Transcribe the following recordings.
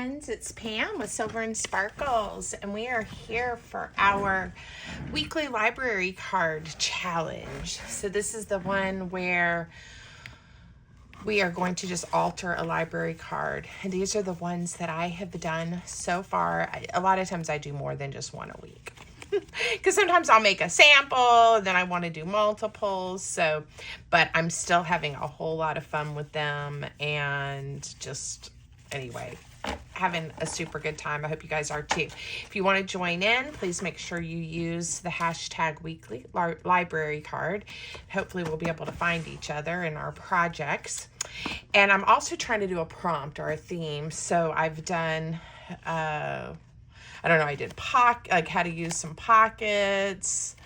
friends, it's Pam with Silver and Sparkles, and we are here for our weekly library card challenge. So this is the one where we are going to just alter a library card, and these are the ones that I have done so far. A lot of times I do more than just one a week. Because sometimes I'll make a sample, then I want to do multiples. So, but I'm still having a whole lot of fun with them, and just anyway, having a super good time. I hope you guys are too. If you want to join in, please make sure you use the hashtag weekly library card. Hopefully we'll be able to find each other in our projects. And I'm also trying to do a prompt or a theme. So I've done I don't know, I did like how to use some pockets,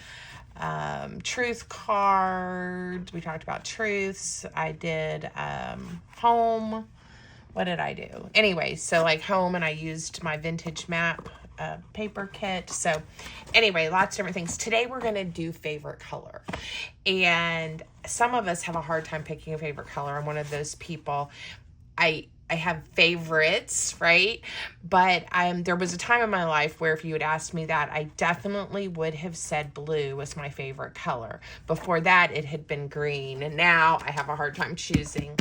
truth cards. We talked about truths. I did home. What did I do? Anyway, so like home, and I used my vintage map paper kit. So anyway, lots of different things. Today we're going to do favorite color. And some of us have a hard time picking a favorite color. I'm one of those people. I have favorites, right? But there was a time in my life where if you had asked me that, I definitely would have said blue was my favorite color. Before that, it had been green, and now I have a hard time choosing.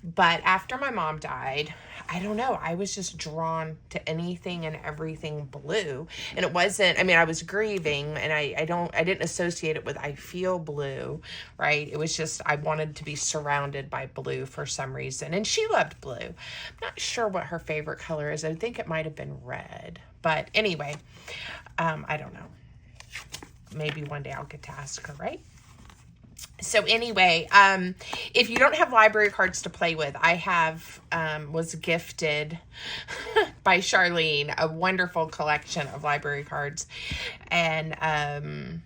But after my mom died, I don't know, I was just drawn to anything and everything blue. And it wasn't, I mean, I was grieving, and I didn't associate it with I feel blue, right? It was just I wanted to be surrounded by blue for some reason. And she loved blue. I'm not sure what her favorite color is. I think it might have been red. But anyway, I don't know. Maybe one day I'll get to ask her, right? So anyway, if you don't have library cards to play with, I was gifted by Charlene a wonderful collection of library cards, and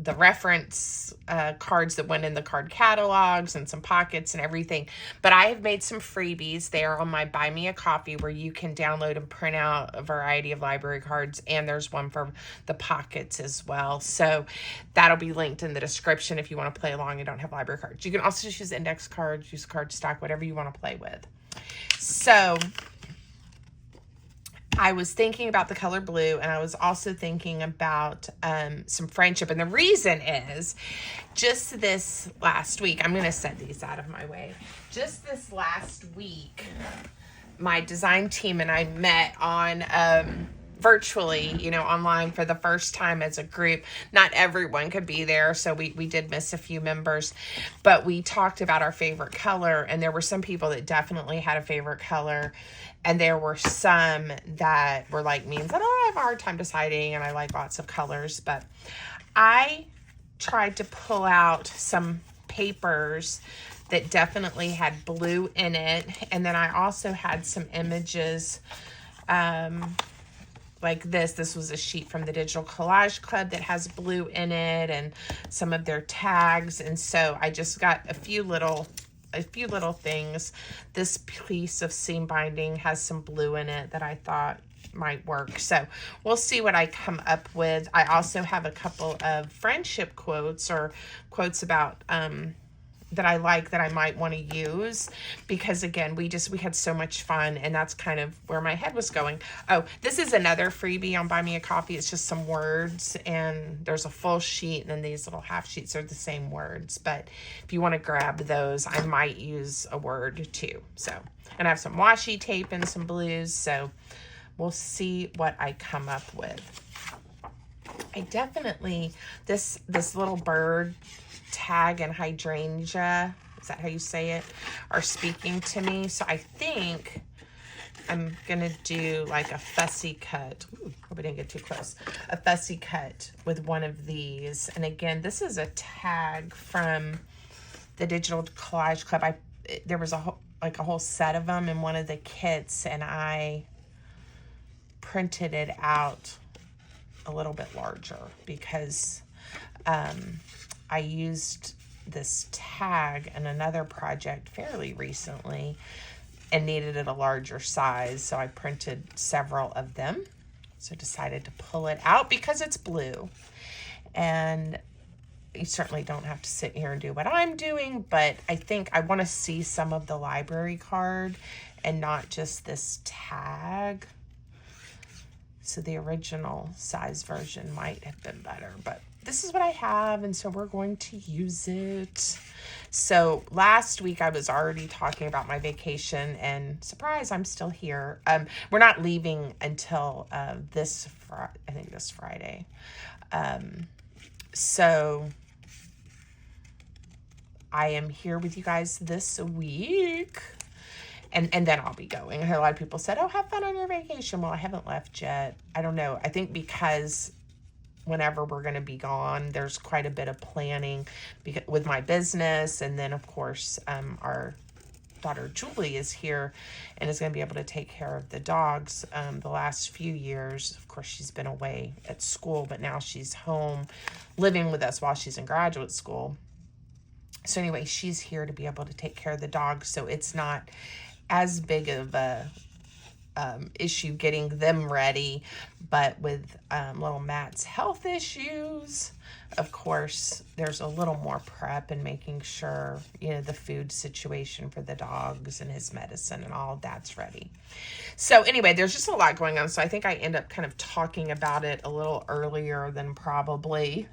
the reference cards that went in the card catalogs, and some pockets and everything. But I have made some freebies. They are on my Buy Me a Coffee, where you can download and print out a variety of library cards, and there's one for the pockets as well. So that'll be linked in the description if you want to play along and don't have library cards. You can also just use index cards, use card stock, whatever you want to play with. So I was thinking about the color blue, and I was also thinking about some friendship. And the reason is, just this last week, I'm going to set these out of my way. Just this last week, my design team and I met on virtually, online for the first time as a group. Not everyone could be there, so we did miss a few members, but we talked about our favorite color, and there were some people that definitely had a favorite color, and there were some that were like me and said, I have a hard time deciding, and I like lots of colors. But I tried to pull out some papers that definitely had blue in it, and then I also had some images like this. This was a sheet from the Digital Collage Club that has blue in it, and some of their tags. And so I just got a few little things. This piece of seam binding has some blue in it that I thought might work. So we'll see what I come up with. I also have a couple of friendship quotes, or quotes about that I like that I might want to use, because again, we had so much fun, and that's kind of where my head was going. Oh, this is another freebie on Buy Me a Coffee. It's just some words, and there's a full sheet, and then these little half sheets are the same words. But if you want to grab those, I might use a word too. So, and I have some washi tape and some blues, so we'll see what I come up with. I definitely, this little bird tag and hydrangea, is that how you say it, are speaking to me. So I think I'm gonna do like a fussy cut. Ooh, hope I didn't get too close. A fussy cut with one of these. And again, this is a tag from the Digital Collage Club. There was a whole set of them in one of the kits, and I printed it out a little bit larger because I used this tag in another project fairly recently and needed it a larger size, so I printed several of them. So decided to pull it out because it's blue. And you certainly don't have to sit here and do what I'm doing, but I think I want to see some of the library card and not just this tag. So the original size version might have been better, but this is what I have, and so we're going to use it. So last week I was already talking about my vacation, and surprise, I'm still here. We're not leaving until this Friday. So I am here with you guys this week. And then I'll be going. A lot of people said, oh, have fun on your vacation. Well, I haven't left yet. I don't know. I think because whenever we're going to be gone, there's quite a bit of planning with my business. And then, of course, our daughter Julie is here and is going to be able to take care of the dogs. The last few years, of course, she's been away at school, but now she's home living with us while she's in graduate school. So anyway, she's here to be able to take care of the dogs. So it's not as big of a issue getting them ready, but with little Matt's health issues, of course, there's a little more prep and making sure, the food situation for the dogs and his medicine and all of that's ready. So anyway, there's just a lot going on. So I think I end up kind of talking about it a little earlier than probably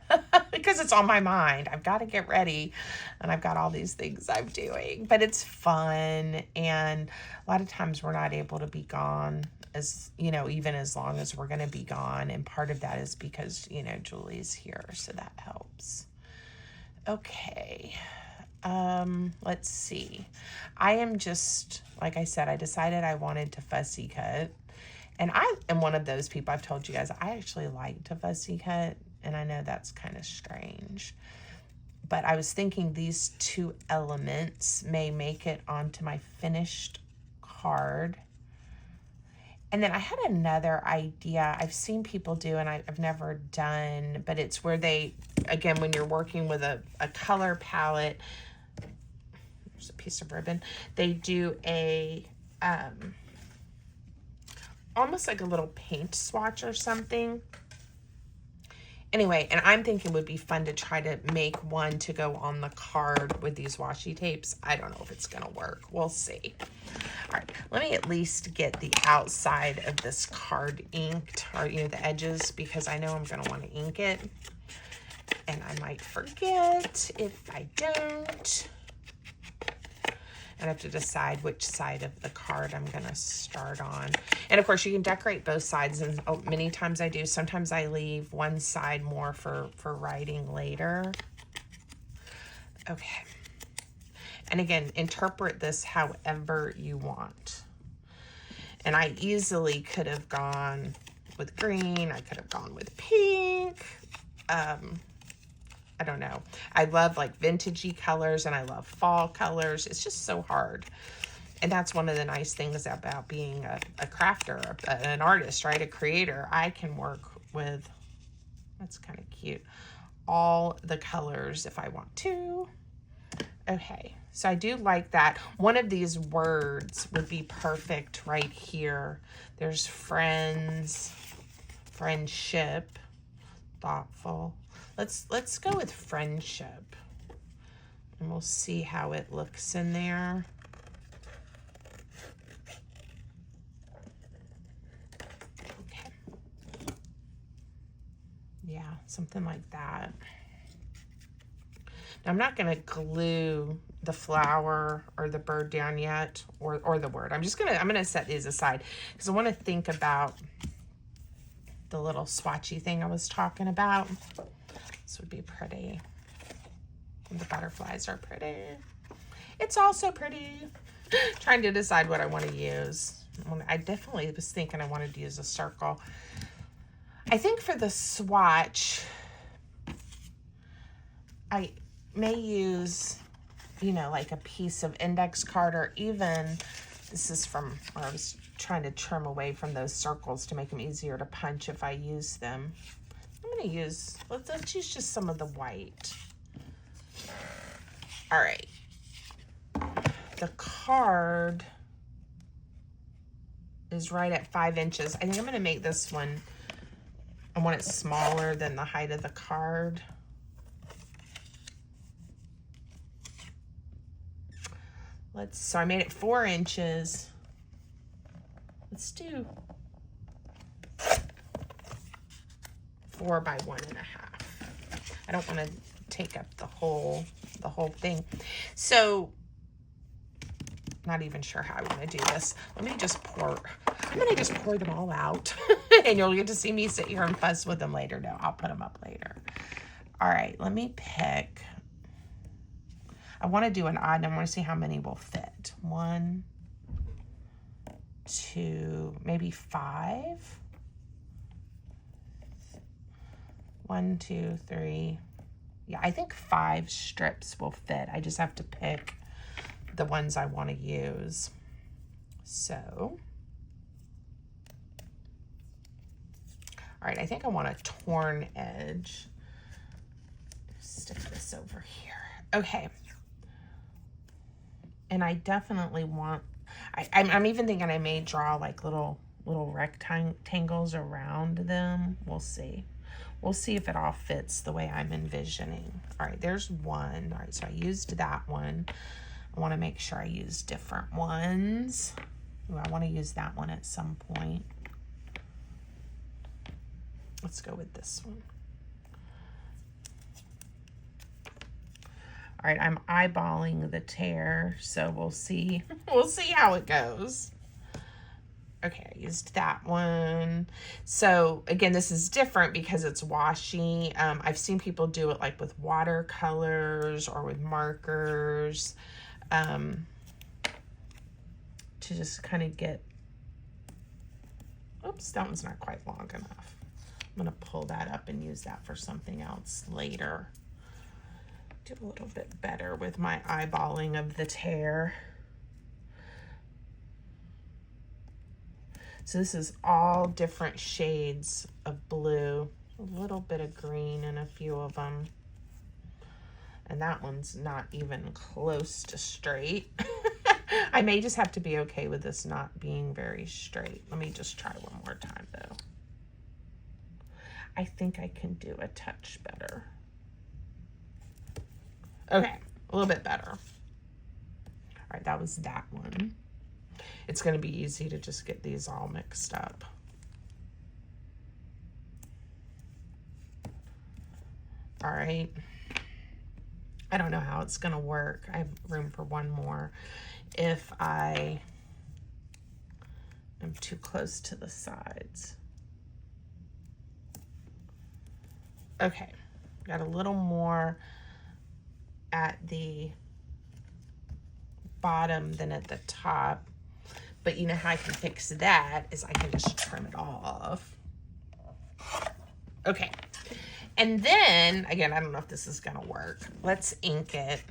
because it's on my mind. I've got to get ready and I've got all these things I'm doing, but it's fun. And a lot of times we're not able to be gone as, even as long as we're going to be gone. And part of that is because, Julie's here. So that helps. Okay. Let's see. I am just, like I said, I decided I wanted to fussy cut. And I am one of those people, I've told you guys, I actually like to fussy cut. And I know that's kind of strange. But I was thinking these two elements may make it onto my finished card. And then I had another idea I've seen people do and I've never done, but it's where they, again, when you're working with a color palette, there's a piece of ribbon, they do a, almost like a little paint swatch or something. Anyway, and I'm thinking it would be fun to try to make one to go on the card with these washi tapes. I don't know if it's going to work. We'll see. All right, let me at least get the outside of this card inked, or, the edges, because I know I'm going to want to ink it. And I might forget if I don't. I have to decide which side of the card I'm going to start on. And of course, you can decorate both sides. And many times I do. Sometimes I leave one side more for writing later. Okay. And again, interpret this however you want. And I easily could have gone with green. I could have gone with pink. I don't know. I love like vintagey colors and I love fall colors. It's just so hard. And that's one of the nice things about being a crafter, an artist, right? A creator. I can work with, that's kind of cute, all the colors if I want to. Okay, so I do like that. One of these words would be perfect right here. There's friends, friendship, thoughtful. Let's go with friendship. And we'll see how it looks in there. Okay. Yeah, something like that. Now, I'm not going to glue the flower or the bird down yet, or the word. I'm going to set these aside because I want to think about the little swatchy thing I was talking about. This would be pretty. And the butterflies are pretty. It's also pretty. Trying to decide what I want to use. I definitely was thinking I wanted to use a circle. I think for the swatch, I may use, like a piece of index card, or even, this is from where I was trying to trim away from those circles to make them easier to punch if I use them. I'm going to use, let's use just some of the white. All right. The card is right at 5 inches. I think I'm going to make this one, I want it smaller than the height of the card. So I made it 4 inches. Let's do 4 by 1.5. I don't want to take up the whole thing. So, not even sure how I want to do this. I'm going to just pour them all out. And you'll get to see me sit here and fuss with them later. No, I'll put them up later. All right, let me pick. I want to do an odd, and I want to see how many will fit. 1, 2, maybe 5. 1, 2, 3. Yeah, I think 5 strips will fit. I just have to pick the ones I want to use. So, all right, I think I want a torn edge. Stick this over here. Okay. And I definitely want, I'm even thinking I may draw like little rectangles around them. We'll see. We'll see if it all fits the way I'm envisioning. All right, there's one. All right, so I used that one. I want to make sure I use different ones. Ooh, I want to use that one at some point. Let's go with this one. All right, I'm eyeballing the tear, so we'll see. We'll see how it goes. Okay, I used that one. So again, this is different because it's washy. I've seen people do it like with watercolors or with markers to just kind of get, oops, that one's not quite long enough. I'm gonna pull that up and use that for something else later. Do a little bit better with my eyeballing of the tear. So this is all different shades of blue, a little bit of green in a few of them. And that one's not even close to straight. I may just have to be okay with this not being very straight. Let me just try one more time though. I think I can do a touch better. Okay, a little bit better. All right, that was that one. It's going to be easy to just get these all mixed up. All right. I don't know how it's going to work. I have room for one more. If I am too close to the sides. Okay, got a little more at the bottom than at the top. But you know how I can fix that is I can just trim it off. Okay. And then, again, I don't know if this is going to work. Let's ink it.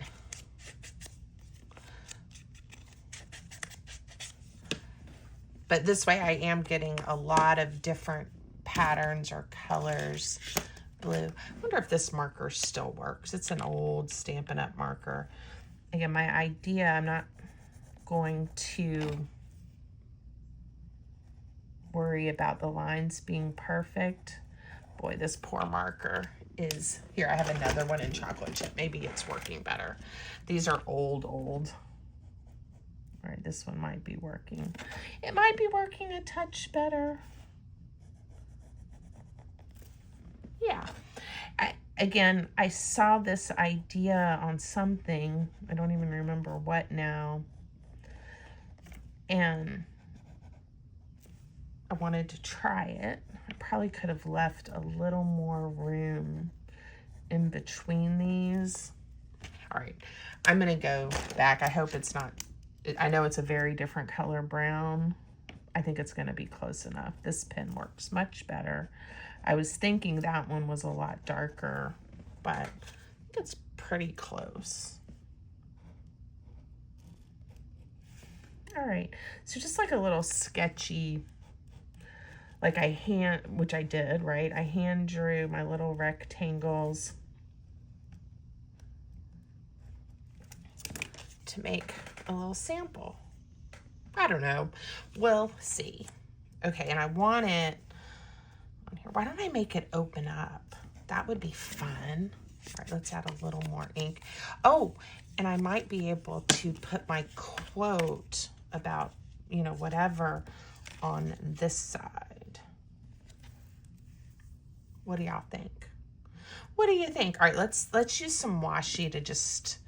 But this way I am getting a lot of different patterns or colors. Blue. I wonder if this marker still works. It's an old Stampin' Up! Marker. Again, my idea, I'm not going to worry about the lines being perfect. Boy, this poor marker is, here I have another one in chocolate chip. Maybe it's working better. These are old. All right, this one might be working. It might be working a touch better. Yeah. Again, I saw this idea on something. I don't even remember what now. And I wanted to try it. I probably could have left a little more room in between these. All right, I'm gonna go back. I hope it's not, I know it's a very different color brown. I think it's gonna be close enough. This pen works much better. I was thinking that one was a lot darker, but I think it's pretty close. All right, so just like a little sketchy, like which I did, right? I hand drew my little rectangles to make a little sample. I don't know, we'll see. Okay, and I want it on here. Why don't I make it open up? That would be fun. All right, let's add a little more ink. Oh, and I might be able to put my quote about, you know, whatever on this side. What do y'all think? What do you think? All right, let's use some washi to just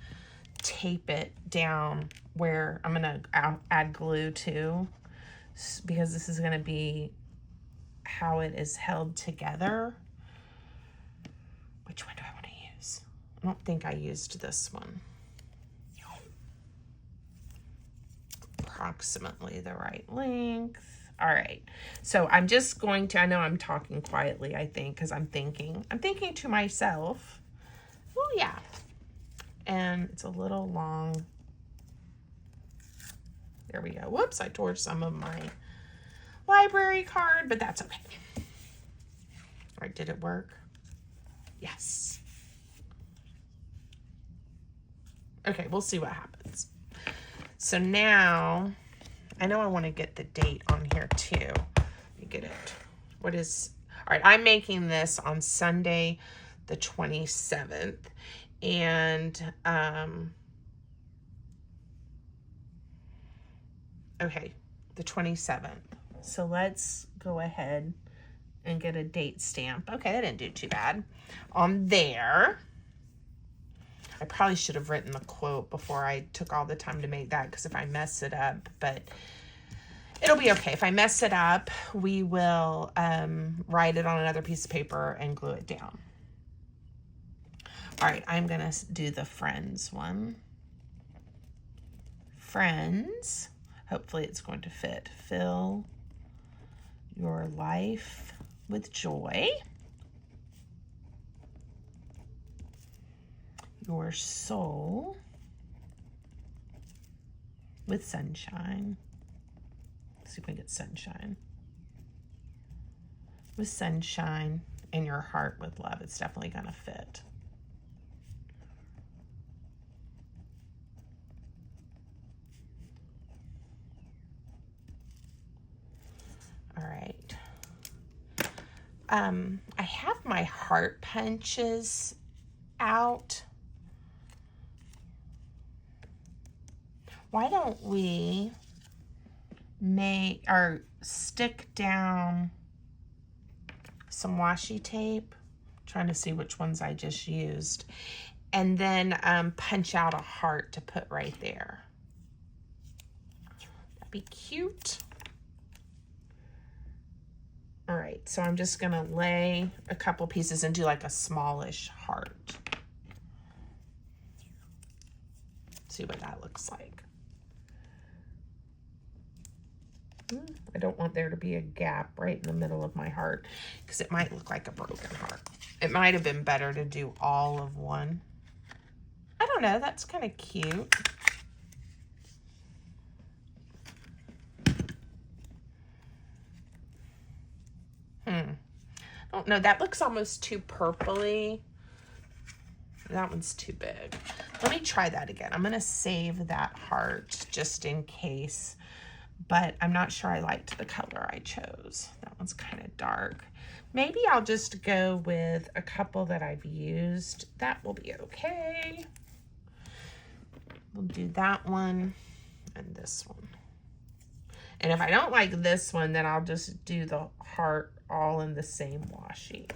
tape it down where I'm gonna add glue to, because this is gonna be how it is held together. Which one do I want to use? I don't think I used this one. Approximately the right length. All right, so I'm just going to, I know I'm talking quietly, I think, because I'm thinking to myself, oh yeah. And it's a little long. There we go. Whoops, I tore some of my library card, but that's okay. All right, did it work? Yes. Okay, we'll see what happens. So now, I know I want to get the date on here too. Let me get it. What is, all right, I'm making this on Sunday, the 27th. And, okay, the 27th. So let's go ahead and get a date stamp. Okay, that didn't do too bad. On there, I probably should have written the quote before I took all the time to make that, because if I mess it up, but it'll be okay. If I mess it up, we will write it on another piece of paper and glue it down. All right, I'm gonna do the friends one. Friends, hopefully it's going to fit. Fill your life with joy. Your soul with sunshine. Let's see if we get sunshine. With sunshine, and your heart with love. It's definitely gonna fit. All right. I have my heart punches out. Why don't we make or stick down some washi tape? I'm trying to see which ones I just used, and then punch out a heart to put right there. That'd be cute. All right, so I'm just gonna lay a couple pieces and do like a smallish heart. See what that looks like. I don't want there to be a gap right in the middle of my heart, because it might look like a broken heart. It might have been better to do all of one. I don't know, that's kind of cute. Oh no, that looks almost too purpley. That one's too big. Let me try that again. I'm gonna save that heart just in case, but I'm not sure I liked the color I chose. That one's kind of dark. Maybe I'll just go with a couple that I've used. That will be okay. We'll do that one and this one. And if I don't like this one, then I'll just do the heart all in the same washi.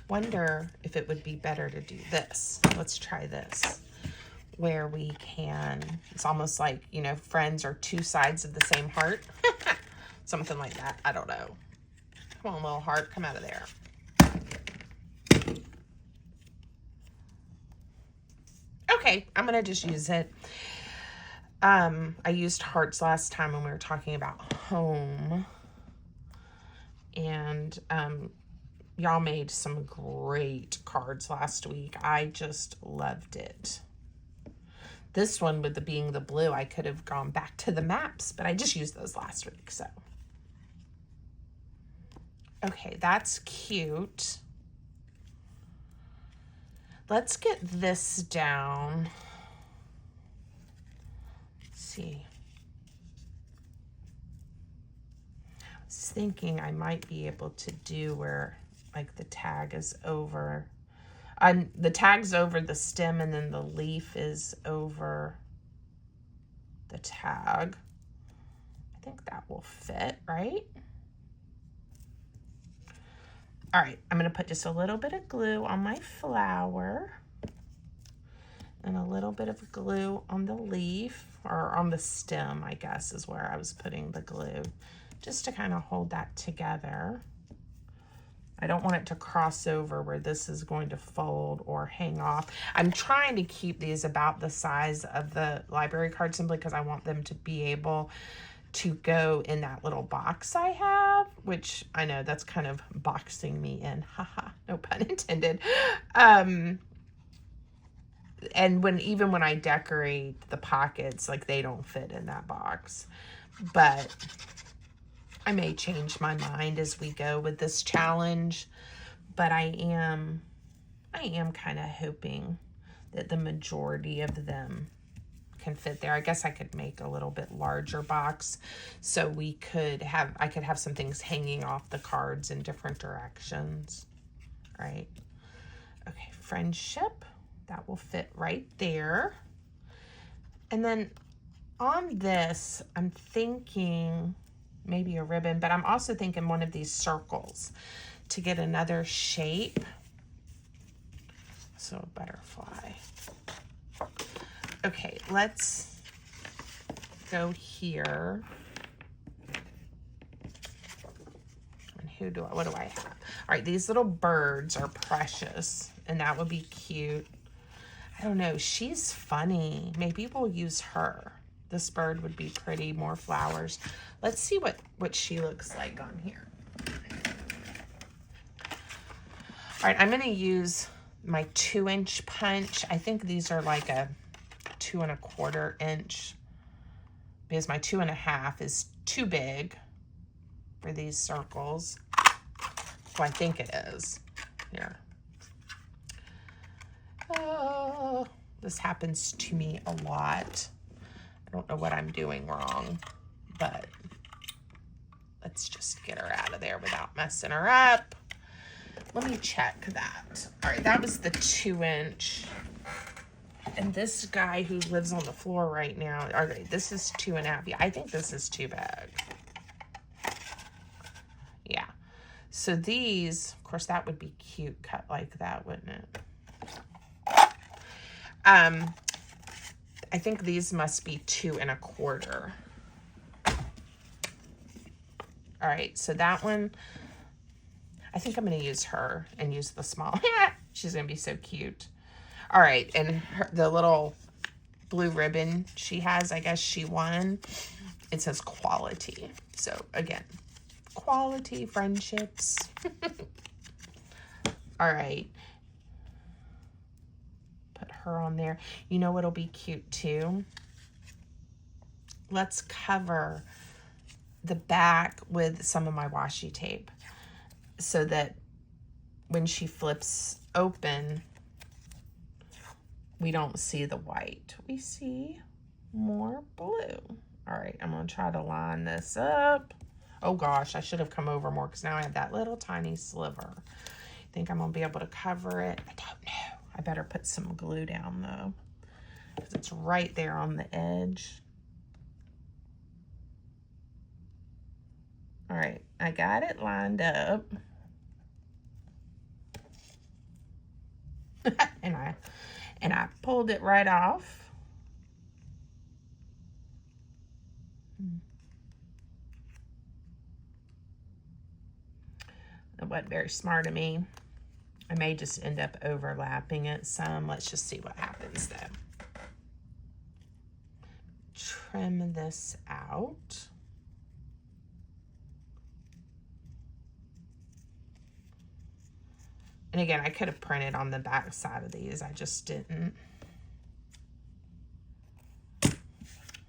Wonder if it would be better to do this. Let's try this, where we can, it's almost like, you know, friends are two sides of the same heart. Something like that. I don't know. Come on, little heart, come out of there. Okay, I'm gonna just use it. I used hearts last time when we were talking about home, and y'all made some great cards last week. I just loved it. This one, with being the blue, I could have gone back to the maps, but I just used those last week, so. Okay, that's cute. Let's get this down. Let's see. was thinking I might be able to do where like the tag is over, the tag's over the stem and then the leaf is over the tag. I think that will fit, right? All right, I'm gonna put just a little bit of glue on my flower and a little bit of glue on the leaf, or on the stem, I guess is where I was putting the glue, just to kind of hold that together. I don't want it to cross over where this is going to fold or hang off. I'm trying to keep these about the size of the library card simply because I want them to be able to go in that little box I have, which I know that's kind of boxing me in. Haha, no pun intended. And even when I decorate the pockets, like they don't fit in that box. But I may change my mind as we go with this challenge, but I am kind of hoping that the majority of them can fit there. I guess I could make a little bit larger box so I could have some things hanging off the cards in different directions, right? Okay, friendship, that will fit right there. And then on this, I'm thinking maybe a ribbon, but I'm also thinking one of these circles to get another shape. So a butterfly. Okay, let's go here. And what do I have? All right, these little birds are precious, and that would be cute. I don't know, she's funny. Maybe we'll use her. This bird would be pretty, more flowers. Let's see what she looks like on here. All right, I'm gonna use my 2-inch punch. I think these are like a 2 1/4 inch because my 2 1/2 is too big for these circles. So I think it is. Here. Oh, this happens to me a lot. I don't know what I'm doing wrong, but let's just get her out of there without messing her up. Let me check that. All right, that was the 2-inch. And this guy who lives on the floor right now, all right, this is 2 1/2. Yeah, I think this is too big. Yeah. So these, of course, that would be cute cut like that, wouldn't it? I think these must be 2 1/4. All right, so that one, I think I'm going to use her and use the small. She's going to be so cute. All right, and the little blue ribbon she has, I guess she won. It says quality. So again, quality friendships. All right. Put her on there. You know what'll be cute too? Let's cover the back with some of my washi tape so that when she flips open, we don't see the white. We see more blue. All right, I'm gonna try to line this up. Oh gosh, I should have come over more because now I have that little tiny sliver. Think I'm gonna be able to cover it? I don't know. I better put some glue down though, because it's right there on the edge. All right, I got it lined up. and I pulled it right off. It wasn't very smart of me. I may just end up overlapping it some. Let's just see what happens though. Trim this out. And again, I could have printed on the back side of these. I just didn't.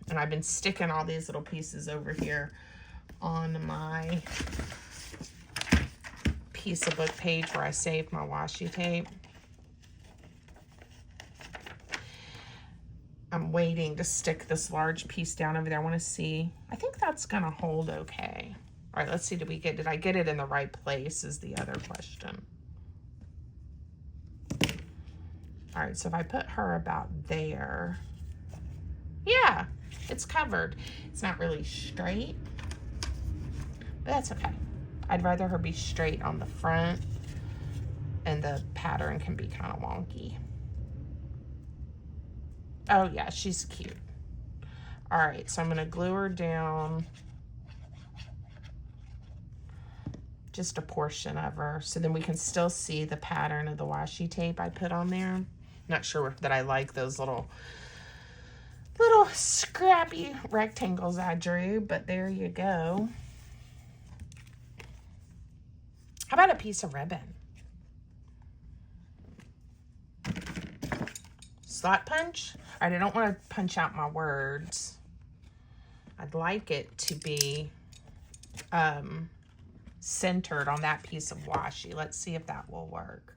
And I've been sticking all these little pieces over here on my piece of book page where I saved my washi tape. I'm waiting to stick this large piece down over there. I want to see. I think that's going to hold okay. All right, let's see, did I get it in the right place is the other question. All right, so if I put her about there, yeah, it's covered. It's not really straight, but that's okay. I'd rather her be straight on the front, and the pattern can be kind of wonky. Oh yeah, she's cute. All right, so I'm gonna glue her down just a portion of her, so then we can still see the pattern of the washi tape I put on there. Not sure that I like those little scrappy rectangles I drew, but there you go. How about a piece of ribbon? Slot punch? All right, I don't want to punch out my words. I'd like it to be centered on that piece of washi. Let's see if that will work.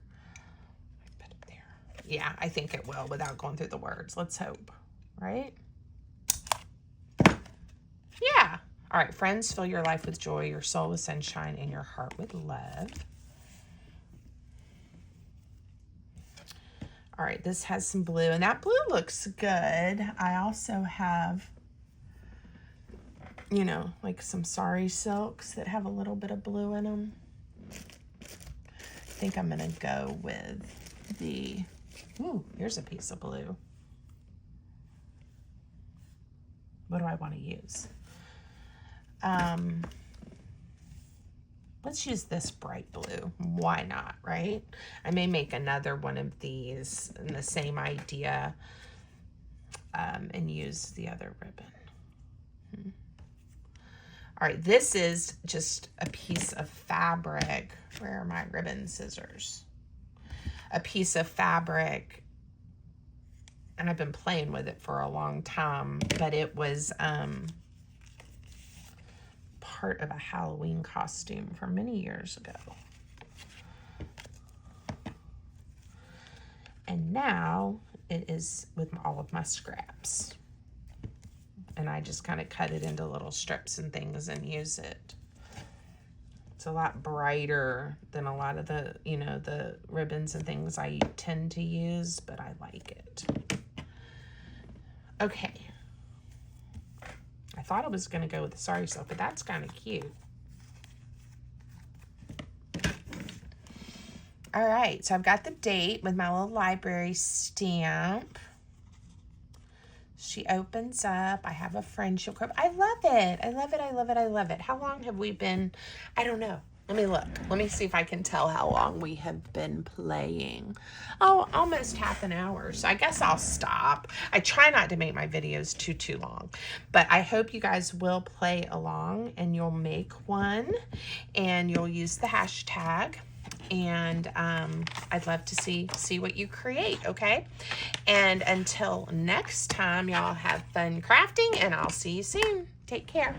Put it there. Yeah, I think it will without going through the words. Let's hope, right? Yeah. All right, friends, fill your life with joy, your soul with sunshine, and your heart with love. All right, this has some blue, and that blue looks good. I also have, you know, like some sari silks that have a little bit of blue in them. I think I'm gonna go with the, ooh, here's a piece of blue. What do I want to use? Let's use this bright blue. Why not, right? I may make another one of these in the same idea and use the other ribbon. All right, this is just a piece of fabric. Where are my ribbon scissors? A piece of fabric, and I've been playing with it for a long time, but it was part of a Halloween costume from many years ago. And now it is with all of my scraps. And I just kind of cut it into little strips and things and use it. It's a lot brighter than a lot of the, you know, the ribbons and things I tend to use, but I like it. Okay. I thought I was going to go with the sari silk, but that's kind of cute. All right, so I've got the date with my little library stamp. She opens up. I have a friendship group. I love it. I love it. I love it. I love it. How long have we been? I don't know. Let me look. Let me see if I can tell how long we have been playing. Oh, almost half an hour. So I guess I'll stop. I try not to make my videos too long, but I hope you guys will play along and you'll make one and you'll use the hashtag. And I'd love to see what you create, okay? And until next time, y'all have fun crafting, and I'll see you soon. Take care.